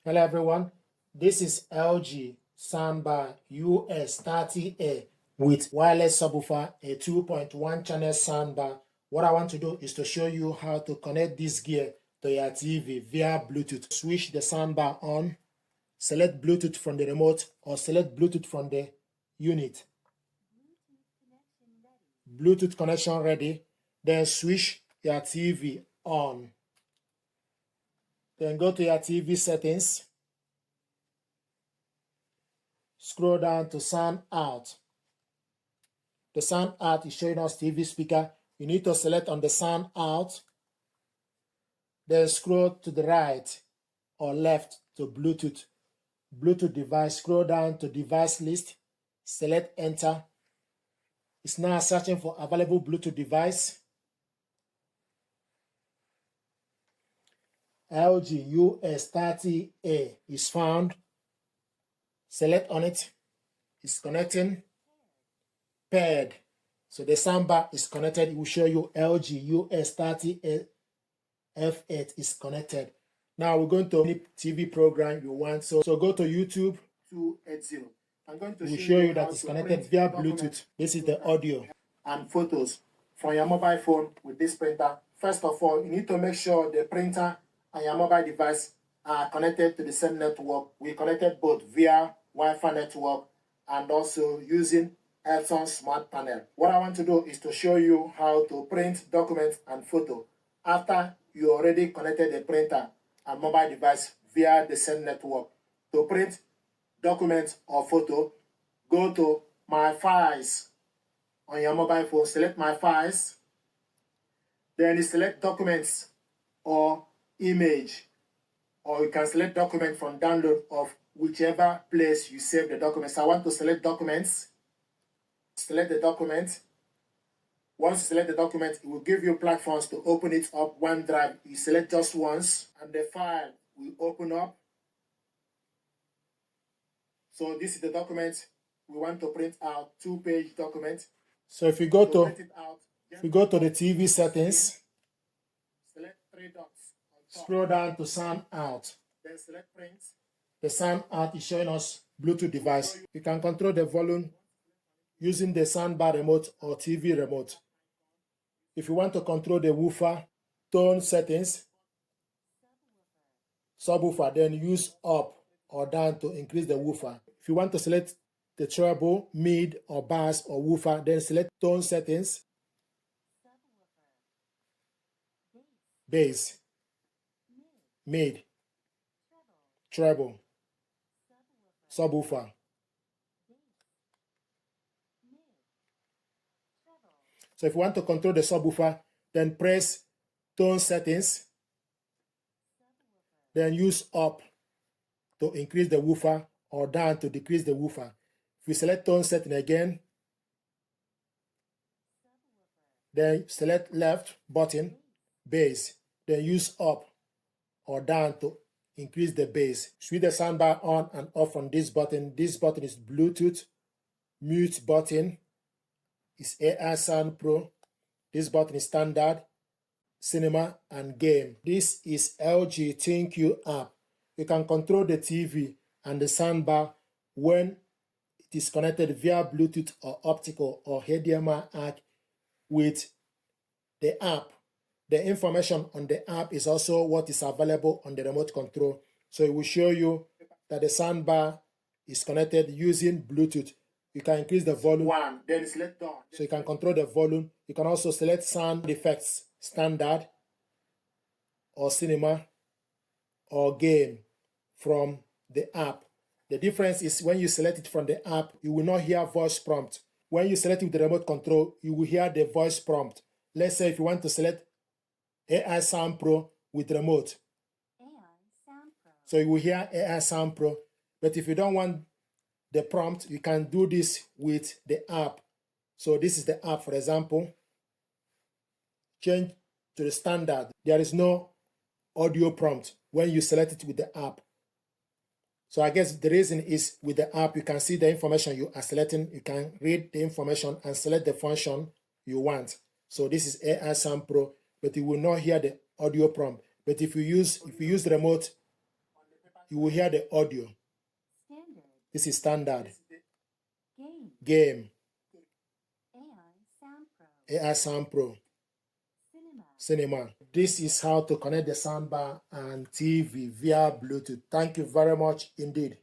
Hello everyone, this is LG Soundbar US30A with wireless subwoofer, a 2.1 channel soundbar. What I want to do is to show you how to connect this gear to your TV via Bluetooth. Switch the soundbar on, select Bluetooth from the remote or select Bluetooth from the unit. Bluetooth connection ready, then switch your TV on. Then go to your TV settings. Scroll down to sound out. The sound out is showing us TV speaker. You need to select on the sound out. Then scroll to the right or left to Bluetooth. Bluetooth device, scroll down to device list. Select enter. It's now searching for available Bluetooth device. LG US30A is found. Select on it. It's connecting. Paired. So the soundbar is connected. It will show you LG US30A F8 is connected. Now we're going to any TV program you want. So go to YouTube 280. I'm going to show you that it's connected via Bluetooth. This is the audio and photos from your mobile phone with this printer. First of all, you need to make sure the printer and your mobile device are connected to the same network. We connected both via Wi-Fi network and also using Epson Smart Panel. What I want to do is to show you how to print documents and photo after you already connected the printer and mobile device via the same network. To print documents or photo, go to My Files on your mobile phone, select My Files, then you select Documents or Image, or you can select Document from download of whichever place you save the documents. I want to select Documents. Select the document. Once you select the document, it will give you platforms to open it up. OneDrive, you select just once, and the file will open up. So this is the document we want to print out, 2-page document. So if you go to the TV settings, select 3 dots. Scroll down to sound out. Then select print. The sound out is showing us Bluetooth device. You can control the volume using the soundbar remote or TV remote. If you want to control the woofer, tone settings, subwoofer, then use up or down to increase the woofer. If you want to select the treble, mid or bass or woofer, then select tone settings, bass, mid, treble, subwoofer. So if you want to control the subwoofer, then press tone settings, then use up to increase the woofer or down to decrease the woofer. If you select tone setting again, then select left button, bass, then use up or down to increase the bass. Switch the soundbar on and off on this button. This button is Bluetooth. Mute button is AI Sound Pro. This button is standard, cinema, and game. This is LG ThinQ app. You can control the TV and the soundbar when it is connected via Bluetooth or optical or HDMI ARC with the app. The information on the app is also what is available on the remote control. So it will show you that the soundbar is connected using Bluetooth. You can increase the volume. Then select down. So you can control the volume. You can also select sound effects, standard or cinema or game from the app. The difference is when you select it from the app, you will not hear voice prompt. When you select it with the remote control, you will hear the voice prompt. Let's say if you want to select AI Sound Pro with remote. So you will hear AI Sound Pro. But if you don't want the prompt, you can do this with the app. So this is the app, for example. Change to the standard. There is no audio prompt when you select it with the app. So I guess the reason is with the app, you can see the information you are selecting. You can read the information and select the function you want. So this is AI Sound Pro, but you will not hear the audio prompt. But if you use the remote, you will hear the audio. Standard. This is standard. Game. AI Sound Pro. Cinema. This is how to connect the soundbar and TV via Bluetooth. Thank you very much indeed.